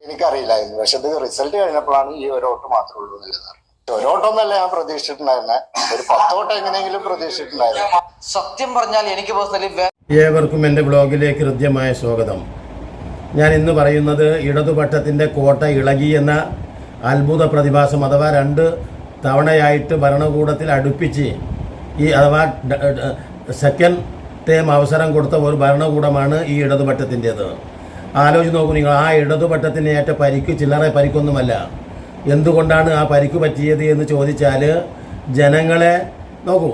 എനിക്കറിയില്ലായിരുന്നു. പക്ഷെ ഇത് റിസൾട്ട് കഴിഞ്ഞപ്പോഴാണ് ഈ ഒരു വോട്ട് മാത്രമേ ഉള്ളൂ എന്നുള്ളത്. ഒരു വോട്ടൊന്നല്ല ഞാൻ പ്രതീക്ഷിച്ചിട്ടുണ്ടായിരുന്നെ, ഒരു 10 വോട്ട് എങ്ങനെയെങ്കിലും പ്രതീക്ഷിച്ചിട്ടുണ്ടായിരുന്നു. സത്യം പറഞ്ഞാൽ എനിക്ക് പേഴ്സണലി ഏവർക്കും എൻ്റെ ബ്ലോഗിലേക്ക് ഹൃദ്യമായ സ്വാഗതം. ഞാൻ ഇന്ന് പറയുന്നത് ഇടതുപക്ഷത്തിൻ്റെ കോട്ട ഇളകി എന്ന അത്ഭുത പ്രതിഭാസം, അഥവാ 2 തവണയായിട്ട് ഭരണകൂടത്തിൽ അടുപ്പിച്ച് അഥവാ സെക്കൻഡ് ടേം അവസരം കൊടുത്ത ഒരു ഭരണകൂടമാണ് ഈ ഇടതുപക്ഷത്തിൻ്റേത്. ആലോചിച്ച് നോക്കൂ നിങ്ങൾ, ആ ഇടതുപക്ഷത്തിന് ഏറ്റ പരിക്ക് ചില്ലറ പരിക്കൊന്നുമല്ല. എന്തുകൊണ്ടാണ് ആ പരിക്ക് പറ്റിയത് എന്ന് ചോദിച്ചാൽ, ജനങ്ങളെ നോക്കൂ,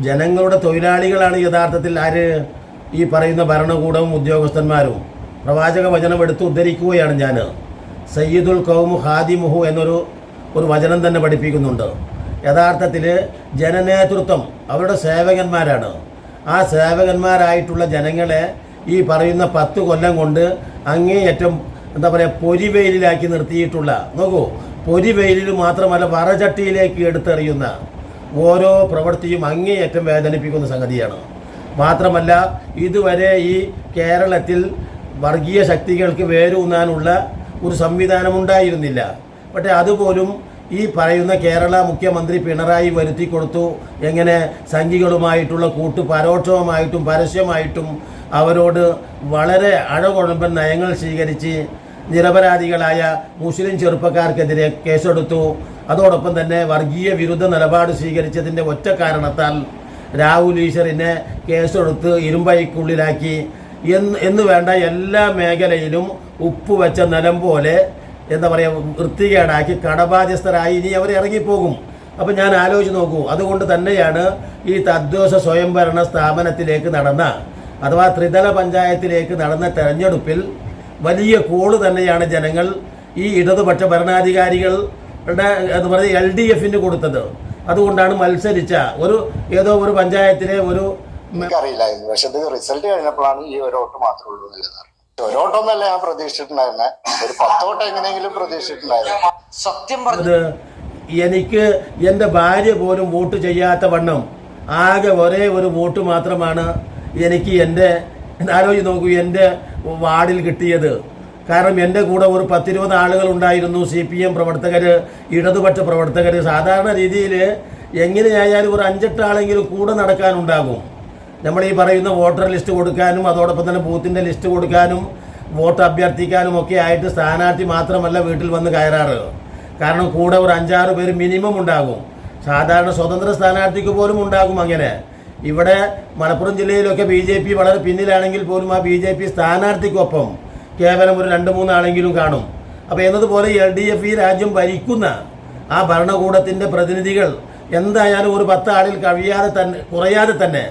ജനങ്ങളുടെ തൊഴിലാളികളാണ് യഥാർത്ഥത്തിൽ ആര്? ഈ പറയുന്ന ഭരണകൂടവും ഉദ്യോഗസ്ഥന്മാരും. പ്രവാചക വചനം എടുത്ത് ഉദ്ധരിക്കുകയാണ് ഞാൻ. സയ്യിദുൽ ഖൗമു ഖാദിമുഹു എന്നൊരു വചനം തന്നെ പഠിപ്പിക്കുന്നുണ്ട്. യഥാർത്ഥത്തിൽ ജനനേതൃത്വം അവരുടെ സേവകന്മാരാണ്. ആ സേവകന്മാരായിട്ടുള്ള ജനങ്ങളെ ഈ പറയുന്ന 10 കൊല്ലം കൊണ്ട് അങ്ങേയറ്റം എന്താ പറയുക, പൊരിവെയിലാക്കി നിർത്തിയിട്ടുള്ള, നോക്കൂ, പൊരിവെയിലിൽ മാത്രമല്ല വറചട്ടിയിലേക്ക് എടുത്തെറിയുന്ന ഓരോ പ്രവൃത്തിയും അങ്ങേയറ്റം വേദനിപ്പിക്കുന്ന സംഗതിയാണ്. മാത്രമല്ല, ഇതുവരെ ഈ കേരളത്തിൽ വർഗീയ ശക്തികൾക്ക് വേരൂന്നാനുള്ള ഒരു സംവിധാനമുണ്ടായിരുന്നില്ല. പക്ഷേ അതുപോലും ഈ പറയുന്ന കേരള മുഖ്യമന്ത്രി പിണറായി വരുത്തി കൊടുത്തു. എങ്ങനെ? സംഘികളുമായിട്ടുള്ള കൂട്ട് പരോക്ഷമായിട്ടും പരസ്യമായിട്ടും അവരോട് വളരെ അഴകുഴമ്പൻ നയങ്ങൾ സ്വീകരിച്ച് നിരപരാധികളായ മുസ്ലിം ചെറുപ്പക്കാർക്കെതിരെ കേസെടുത്തു. അതോടൊപ്പം തന്നെ വർഗീയ വിരുദ്ധ നിലപാട് സ്വീകരിച്ചതിൻ്റെ ഒറ്റ കാരണത്താൽ രാഹുൽ ഈശ്വറിനെ കേസെടുത്ത് ഇരുമ്പൈക്കുള്ളിലാക്കി എന്ന് വേണ്ട എല്ലാ മേഖലയിലും ഉപ്പുവെച്ച നിലം പോലെ എന്താ പറയുക വൃത്തികേടാക്കി കടബാധ്യസ്ഥരായി ഇനി അവർ ഇറങ്ങിപ്പോകും. അപ്പം ഞാൻ ആലോചിച്ച് നോക്കൂ, അതുകൊണ്ട് തന്നെയാണ് ഈ തദ്ദേശ സ്വയംഭരണ സ്ഥാപനത്തിലേക്ക് നടന്ന, അഥവാ ത്രിതല പഞ്ചായത്തിലേക്ക് നടന്ന തെരഞ്ഞെടുപ്പിൽ വലിയ കോള് തന്നെയാണ് ജനങ്ങൾ ഈ ഇടതുപക്ഷ ഭരണാധികാരികളുടെ എന്ന് പറഞ്ഞ് LDFന് കൊടുത്തത്. അതുകൊണ്ടാണ് മത്സരിച്ച ഏതോ ഒരു പഞ്ചായത്തിലെ എനിക്കറിയില്ലായിരുന്നു. പക്ഷെ ഇത് റിസൾട്ട് കഴിഞ്ഞപ്പോഴാണ് ഈ ഒരു വോട്ട് മാത്രമേ ഉള്ളൂ എന്നുള്ളത്. ഒരു വോട്ടൊന്നല്ല ഞാൻ പ്രതീക്ഷിച്ചിട്ടുണ്ടായിരുന്നെ, ഒരു 10 വോട്ട് എങ്ങനെയെങ്കിലും പ്രതീക്ഷിച്ചിട്ടുണ്ടായിരുന്നു. സത്യം പറഞ്ഞത് എനിക്ക് എൻ്റെ ഭാര്യ പോലും വോട്ട് ചെയ്യാത്ത വണ്ണം ആകെ ഒരേ ഒരു വോട്ട് മാത്രമാണ് എനിക്ക് ആലോചിച്ച് നോക്കൂ, എൻ്റെ വാർഡിൽ കിട്ടിയത്. കാരണം എൻ്റെ കൂടെ ഒരു 10-20 ആളുകൾ ഉണ്ടായിരുന്നു, CPM പ്രവർത്തകർ, ഇടതുപക്ഷ പ്രവർത്തകർ. സാധാരണ രീതിയിൽ എങ്ങനെയായാലും ഒരു 5-8 ആളെങ്കിലും കൂടെ നടക്കാനുണ്ടാകും. നമ്മൾ ഈ പറയുന്ന വോട്ടർ ലിസ്റ്റ് കൊടുക്കാനും അതോടൊപ്പം തന്നെ ബൂത്തിൻ്റെ ലിസ്റ്റ് കൊടുക്കാനും വോട്ട് അഭ്യർത്ഥിക്കാനും ഒക്കെ ആയിട്ട് സ്ഥാനാർത്ഥി മാത്രമല്ല വീട്ടിൽ വന്ന് കയറാറ്. കാരണം കൂടെ ഒരു 5-6 പേര് മിനിമം ഉണ്ടാകും. സാധാരണ സ്വതന്ത്ര സ്ഥാനാർത്ഥിക്ക് പോലും ഉണ്ടാകും അങ്ങനെ. ഇവിടെ മലപ്പുറം ജില്ലയിലൊക്കെ BJP വളരെ പിന്നിലാണെങ്കിൽ പോലും ആ BJP സ്ഥാനാർത്ഥിക്കൊപ്പം കേവലം ഒരു 2-3 ആളെങ്കിലും കാണും. അപ്പോൾ എന്നതുപോലെ LDF ഈ രാജ്യം ഭരിക്കുന്ന ആ ഭരണകൂടത്തിൻ്റെ പ്രതിനിധികൾ എന്തായാലും ഒരു 10 ആളിൽ കുറയാതെ തന്നെ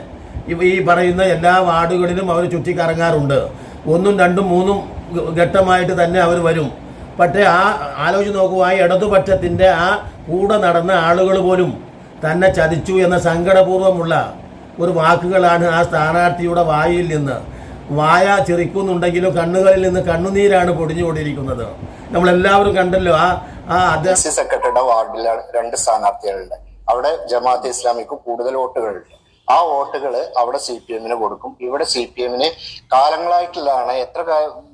ഈ പറയുന്ന എല്ലാ വാർഡുകളിലും അവർ ചുറ്റിക്കറങ്ങാറുണ്ട്. 1ഉം 2ഉം 3ഉം ഘട്ടമായിട്ട് തന്നെ അവർ വരും. പക്ഷേ ആലോചിച്ച് നോക്കൂ, ആ ഇടതുപക്ഷത്തിൻ്റെ ആ കൂടെ നടന്ന ആളുകൾ പോലും തന്നെ ചതിച്ചു എന്ന സങ്കടപൂർവ്വമുള്ള ഒരു വാക്കുകളാണ് ആ സ്ഥാനാർത്ഥിയുടെ വായിൽ നിന്ന്. വായ ചിരിക്കുന്നുണ്ടെങ്കിലും കണ്ണുകളിൽ നിന്ന് കണ്ണുനീരാണ് പൊടിഞ്ഞുകൊണ്ടിരിക്കുന്നത്. നമ്മളെല്ലാവരും കണ്ടല്ലോ. സെക്രട്ടറിയുടെ വാർഡിലാണ് 2 സ്ഥാനാർത്ഥികളുണ്ട്. അവിടെ ജമാഅത്തെ ഇസ്ലാമിക്ക് കൂടുതൽ വോട്ടുകളുണ്ട്. ആ വോട്ടുകൾ അവിടെ CPMന് കൊടുക്കും. ഇവിടെ CPMന് കാലങ്ങളായിട്ടുള്ളതാണ്. എത്ര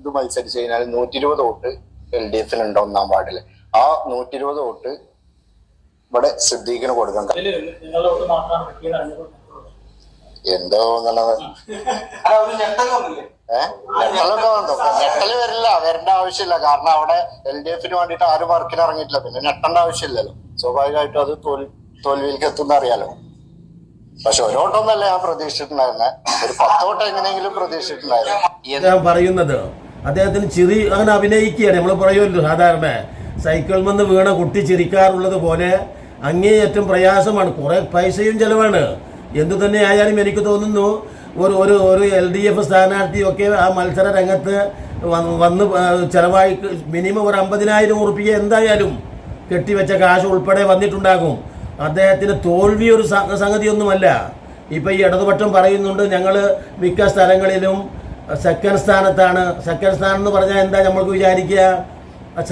ഇത് മത്സരിച്ച് കഴിഞ്ഞാൽ 120 വോട്ട് LDFനുണ്ട് 1ാം വാർഡില്. ആ 120 വോട്ട് ഇവിടെ സിദ്ദീഖിന് കൊടുക്കാൻ എന്തോ എന്നുള്ളത് നെട്ടല് വരേണ്ട ആവശ്യമില്ല. കാരണം അവിടെ LDFന് വേണ്ടിയിട്ട് ആരും വർക്കിന് ഇറങ്ങിയിട്ടില്ല. പിന്നെ നെട്ടേണ്ട ആവശ്യമില്ലല്ലോ. സ്വാഭാവികമായിട്ടും അത് തോൽവിയിലേക്ക് എത്തുന്ന അറിയാലോ. പക്ഷെ ഒരു വോട്ടൊന്നല്ല ഞാൻ പ്രതീക്ഷിച്ചിട്ടുണ്ടായിരുന്നെ, ഒരു 10 വോട്ട് എങ്ങനെയെങ്കിലും പ്രതീക്ഷിച്ചിട്ടുണ്ടായിരുന്നു. ഞാൻ പറയുന്നത് അദ്ദേഹത്തിന് ചിരി അങ്ങനെ അഭിനയിക്കുകയാണ്. നമ്മൾ പറയുമല്ലോ, സാധാരണ സൈക്കിളിൽ നിന്ന് വീണ കുട്ടി ചിരിക്കാറുള്ളത് പോലെ അങ്ങേയറ്റം പ്രയാസമാണ്. കുറെ പൈസയും ചെലവാണ്. എന്തു തന്നെ ആയാലും എനിക്ക് തോന്നുന്നു ഒരു LDF സ്ഥാനാർത്ഥിയൊക്കെ ആ മത്സര രംഗത്ത് വന്ന് ചെലവായി മിനിമം ഒരു 50,000 ഉറുപ്പിക എന്തായാലും കെട്ടിവെച്ച കാശ് ഉൾപ്പെടെ വന്നിട്ടുണ്ടാകും. അദ്ദേഹത്തിന് തോൽവി ഒരു സംഗതിയൊന്നുമല്ല. ഇപ്പം ഈ ഇടതുപക്ഷം പറയുന്നുണ്ട് ഞങ്ങൾ മിക്ക സ്ഥലങ്ങളിലും സെക്കൻഡ് സ്ഥാനത്താണ്. സെക്കൻഡ് സ്ഥാനം എന്ന് പറഞ്ഞാൽ എന്താ നമ്മൾക്ക് വിചാരിക്കുക?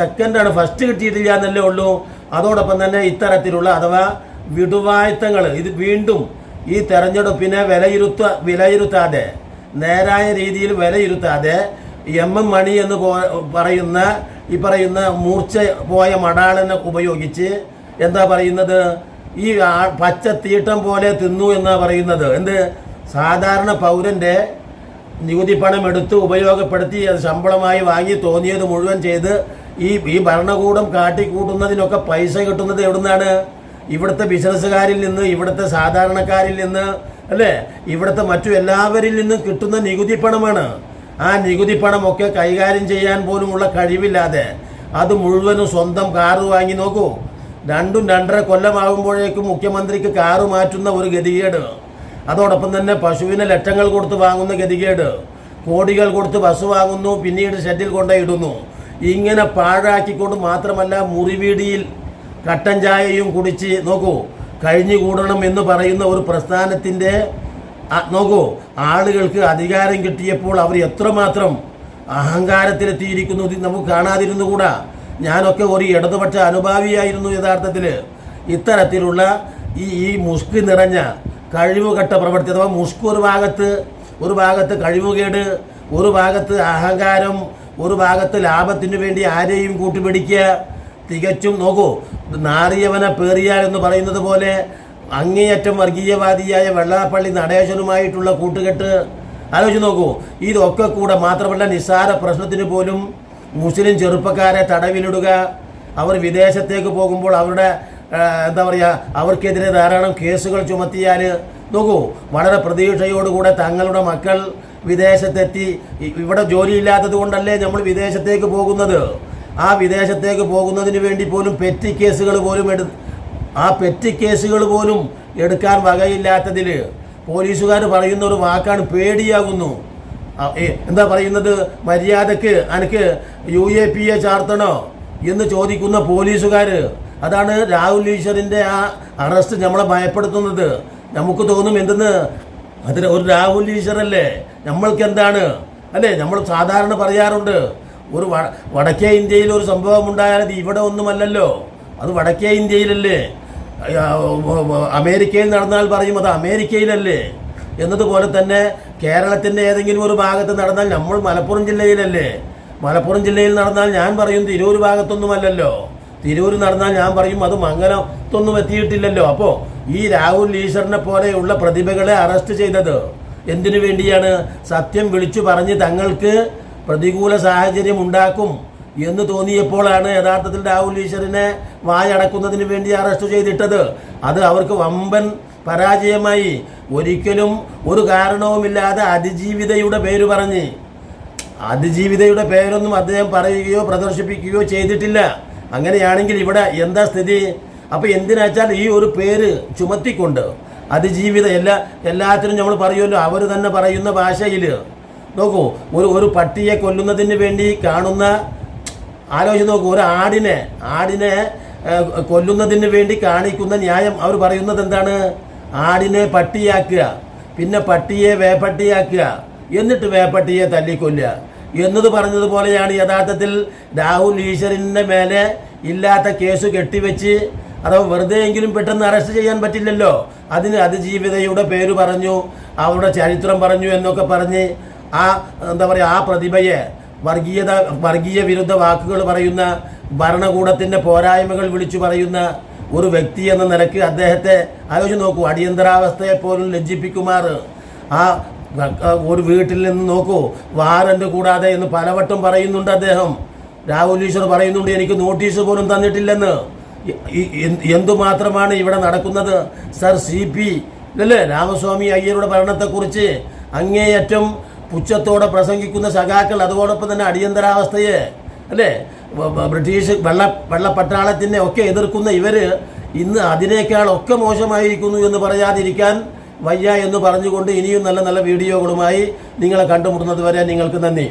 സെക്കൻഡാണ്, ഫസ്റ്റ് കിട്ടിയിട്ടില്ല എന്നല്ലേ ഉള്ളൂ. അതോടൊപ്പം തന്നെ ഇത്തരത്തിലുള്ള അഥവാ വിടുവായത്തങ്ങൾ ഇത് വീണ്ടും ഈ തെരഞ്ഞെടുപ്പിനെ വിലയിരുത്താതെ നേരായ രീതിയിൽ വിലയിരുത്താതെ എം മണി എന്ന് പറയുന്ന ഈ പറയുന്ന മൂർച്ച പോയ മടാളനെ ഉപയോഗിച്ച് എന്താ പറയുന്നത്, ഈ പച്ച തീട്ടം പോലെ തിന്നു എന്നാ പറയുന്നത്. എന്ത് സാധാരണ പൗരന്റെ നികുതി പണം എടുത്ത് ഉപയോഗപ്പെടുത്തി അത് ശമ്പളമായി വാങ്ങി തോന്നിയത് മുഴുവൻ ചെയ്ത് ഈ ഭരണകൂടം കാട്ടിക്കൂട്ടുന്നതിനൊക്കെ പൈസ കിട്ടുന്നത് എവിടുന്നാണ്? ഇവിടുത്തെ ബിസിനസ്സുകാരിൽ നിന്ന്, ഇവിടുത്തെ സാധാരണക്കാരിൽ നിന്ന്, അല്ലേ, ഇവിടുത്തെ മറ്റു എല്ലാവരിൽ നിന്നും കിട്ടുന്ന നികുതി പണമാണ്. ആ നികുതി പണമൊക്കെ കൈകാര്യം ചെയ്യാൻ പോലുമുള്ള കഴിവില്ലാതെ അത് മുഴുവനും സ്വന്തം കാറ് വാങ്ങി നോക്കൂ. 2-2.5 കൊല്ലമാകുമ്പോഴേക്കും മുഖ്യമന്ത്രിക്ക് കാറ് മാറ്റുന്ന ഒരു ഗതികേട്. അതോടൊപ്പം തന്നെ പശുവിനെ ലക്ഷങ്ങൾ കൊടുത്ത് വാങ്ങുന്ന ഗതികേട്, കോടികൾ കൊടുത്ത് ബസ് വാങ്ങുന്നു, പിന്നീട് ഷെഡിൽ കൊണ്ടുപോയിടുന്നു. ഇങ്ങനെ പാഴാക്കിക്കൊണ്ട് മാത്രമല്ല മുറിവീടിയിൽ കട്ടൻ ചായയും കുടിച്ച് നോക്കൂ കഴിഞ്ഞുകൂടണം എന്ന് പറയുന്ന ഒരു പ്രസ്ഥാനത്തിൻ്റെ നോക്കൂ ആളുകൾക്ക് അധികാരം കിട്ടിയപ്പോൾ അവർ എത്രമാത്രം അഹങ്കാരത്തിലെത്തിയിരിക്കുന്നു നമുക്ക് കാണാതിരുന്നുകൂടാ. ഞാനൊക്കെ ഒരു ഇടതുപക്ഷ അനുഭാവിയായിരുന്നു യഥാർത്ഥത്തിൽ. ഇത്തരത്തിലുള്ള ഈ മുഷ്ക് നിറഞ്ഞ കഴിവുകെട്ട പ്രവൃത്തി, അഥവാ മുഷ്ക് ഒരു ഭാഗത്ത് കഴിവുകേട്, ഒരു ഭാഗത്ത് അഹങ്കാരം, ഒരു ഭാഗത്ത് ലാഭത്തിന് വേണ്ടി ആരെയും കൂട്ടുപിടിക്കുക, തികച്ചും നോക്കൂ നാറിയവനെ പേറിയാൽ എന്ന് പറയുന്നത് പോലെ അങ്ങേയറ്റം വർഗീയവാദിയായ വെള്ളാപ്പള്ളി നടേശനുമായിട്ടുള്ള കൂട്ടുകെട്ട് ആലോചിച്ച് നോക്കൂ. ഇതൊക്കെ കൂടെ മാത്രമല്ല നിസ്സാര പ്രശ്നത്തിന് പോലും മുസ്ലിം ചെറുപ്പക്കാരെ തടവിലിടുക, അവർ വിദേശത്തേക്ക് പോകുമ്പോൾ അവരുടെ എന്താ പറയുക അവർക്കെതിരെ ധാരാളം കേസുകൾ ചുമത്തിയാൽ നോക്കൂ വളരെ പ്രതീക്ഷയോടുകൂടെ തങ്ങളുടെ മക്കൾ വിദേശത്തെത്തി ഇവിടെ ജോലിയില്ലാത്തത് കൊണ്ടല്ലേ നമ്മൾ വിദേശത്തേക്ക് പോകുന്നത്. ആ വിദേശത്തേക്ക് പോകുന്നതിന് വേണ്ടി പോലും പെറ്റി കേസുകൾ പോലും എടുക്കാൻ വകയില്ലാത്തതിൽ പോലീസുകാർ പറയുന്ന ഒരു വാക്കാണ് പേടിയാകുന്നു. എന്താ പറയുന്നത്, മര്യാദക്ക് എനിക്ക് UAPA ചാർത്തണോ എന്ന് ചോദിക്കുന്ന പോലീസുകാർ. അതാണ് രാഹുൽ ഈശ്വറിൻ്റെ ആ അറസ്റ്റ് നമ്മളെ ഭയപ്പെടുത്തുന്നത്. നമുക്ക് തോന്നും എന്തെന്ന്, അതിന് ഒരു രാഹുൽ ഈശ്വറല്ലേ, നമ്മൾക്ക് എന്താണ് അല്ലേ? നമ്മൾ സാധാരണ പറയാറുണ്ട് ഒരു വടക്കേ ഇന്ത്യയിൽ ഒരു സംഭവം ഉണ്ടായാൽ അത് ഇവിടെ ഒന്നുമല്ലല്ലോ, അത് വടക്കേ ഇന്ത്യയിലല്ലേ. അമേരിക്കയിൽ നടന്നാൽ പറയും അത് അമേരിക്കയിലല്ലേ. എന്നതുപോലെ തന്നെ കേരളത്തിൻ്റെ ഏതെങ്കിലും ഒരു ഭാഗത്ത് നടന്നാൽ നമ്മൾ മലപ്പുറം ജില്ലയിലല്ലേ. മലപ്പുറം ജില്ലയിൽ നടന്നാൽ ഞാൻ പറയും തിരൂർ ഭാഗത്തൊന്നുമല്ലല്ലോ. തിരൂർ നടന്നാൽ ഞാൻ പറയും അത് മംഗലത്തൊന്നും എത്തിയിട്ടില്ലല്ലോ. അപ്പോൾ ഈ രാഹുൽ ഈശ്വറിനെ പോലെയുള്ള പ്രതിഭകളെ അറസ്റ്റ് ചെയ്തത് എന്തിനു വേണ്ടിയാണ്? സത്യം വിളിച്ചു പറഞ്ഞ് തങ്ങൾക്ക് പ്രതികൂല സാഹചര്യം ഉണ്ടാക്കും എന്ന് തോന്നിയപ്പോഴാണ് യഥാർത്ഥത്തിൽ രാഹുൽ ഈശ്വറിനെ വായടക്കുന്നതിന് വേണ്ടി അറസ്റ്റ് ചെയ്തിട്ടത്. അത് അവർക്ക് വമ്പൻ പരാജയമായി. ഒരിക്കലും ഒരു കാരണവുമില്ലാതെ അതിജീവിതയുടെ പേര് പറഞ്ഞ് അതിജീവിതയുടെ പേരൊന്നും അദ്ദേഹം പറയുകയോ പ്രദർശിപ്പിക്കുകയോ ചെയ്തിട്ടില്ല. അങ്ങനെയാണെങ്കിൽ ഇവിടെ എന്താ സ്ഥിതി? അപ്പോൾ എന്തിനാച്ചാൽ ഈ ഒരു പേര് ചുമത്തിക്കൊണ്ട് അതിജീവിത എല്ലാത്തിനും നമ്മൾ പറയുമല്ലോ, അവർ തന്നെ പറയുന്ന ഭാഷയിൽ നോക്കൂ ഒരു പട്ടിയെ കൊല്ലുന്നതിന് വേണ്ടി കാണുന്ന ആലോചിച്ച് നോക്കൂ, ഒരു ആടിനെ കൊല്ലുന്നതിന് വേണ്ടി കാണിക്കുന്ന ന്യായം അവർ പറയുന്നത് എന്താണ്? ആടിനെ പട്ടിയാക്കുക, പിന്നെ പട്ടിയെ വേപ്പട്ടിയാക്കുക, എന്നിട്ട് വേപ്പട്ടിയെ തല്ലിക്കൊല്ലുക എന്നത് പറഞ്ഞതുപോലെയാണ് യഥാർത്ഥത്തിൽ രാഹുൽ ഈശ്വറിൻ്റെ മേലെ ഇല്ലാത്ത കേസ് കെട്ടിവെച്ച് അഥവാ വെറുതെയെങ്കിലും പെട്ടെന്ന് അറസ്റ്റ് ചെയ്യാൻ പറ്റില്ലല്ലോ. അതിന് അതിജീവിതയുടെ പേര് പറഞ്ഞു, അവരുടെ ചരിത്രം പറഞ്ഞു എന്നൊക്കെ പറഞ്ഞ് എന്താ പറയുക ആ പ്രതിഭയെ വർഗീയ വിരുദ്ധ വാക്കുകൾ പറയുന്ന ഭരണകൂടത്തിൻ്റെ പോരായ്മകൾ വിളിച്ചു പറയുന്ന ഒരു വ്യക്തി എന്ന നിലയ്ക്ക് അദ്ദേഹത്തെ ആലോചിച്ച് നോക്കൂ. അടിയന്തരാവസ്ഥയെ പോലും ലജ്ജിപ്പിക്കുമാർ ആ ഒരു വീട്ടിൽ നിന്ന് നോക്കൂ വാറന്റ് കൂടാതെ എന്ന് പലവട്ടം പറയുന്നുണ്ട് അദ്ദേഹം. രാഹുൽ ഈശ്വർ പറയുന്നുണ്ട് എനിക്ക് നോട്ടീസ് പോലും തന്നിട്ടില്ലെന്ന്. എന്തുമാത്രമാണ് ഇവിടെ നടക്കുന്നത്? സർ CP അല്ലേ രാമസ്വാമി അയ്യരുടെ ഭരണത്തെക്കുറിച്ച് അങ്ങേയറ്റം പുച്ഛത്തോടെ പ്രസംഗിക്കുന്ന സഖാക്കൾ, അതോടൊപ്പം തന്നെ അടിയന്തരാവസ്ഥയെ അല്ലേ ബ്രിട്ടീഷ് വെള്ളപ്പട്ടാളത്തിനെ ഒക്കെ എതിർക്കുന്ന ഇവർ ഇന്ന് അതിനേക്കാളൊക്കെ മോശമായിരിക്കുന്നു എന്ന് പറയാതിരിക്കാൻ വയ്യ എന്ന് പറഞ്ഞുകൊണ്ട് ഇനിയും നല്ല നല്ല വീഡിയോകളുമായി നിങ്ങളെ കണ്ടുമുട്ടുന്നത് വരെ നിങ്ങൾക്ക് നന്ദി.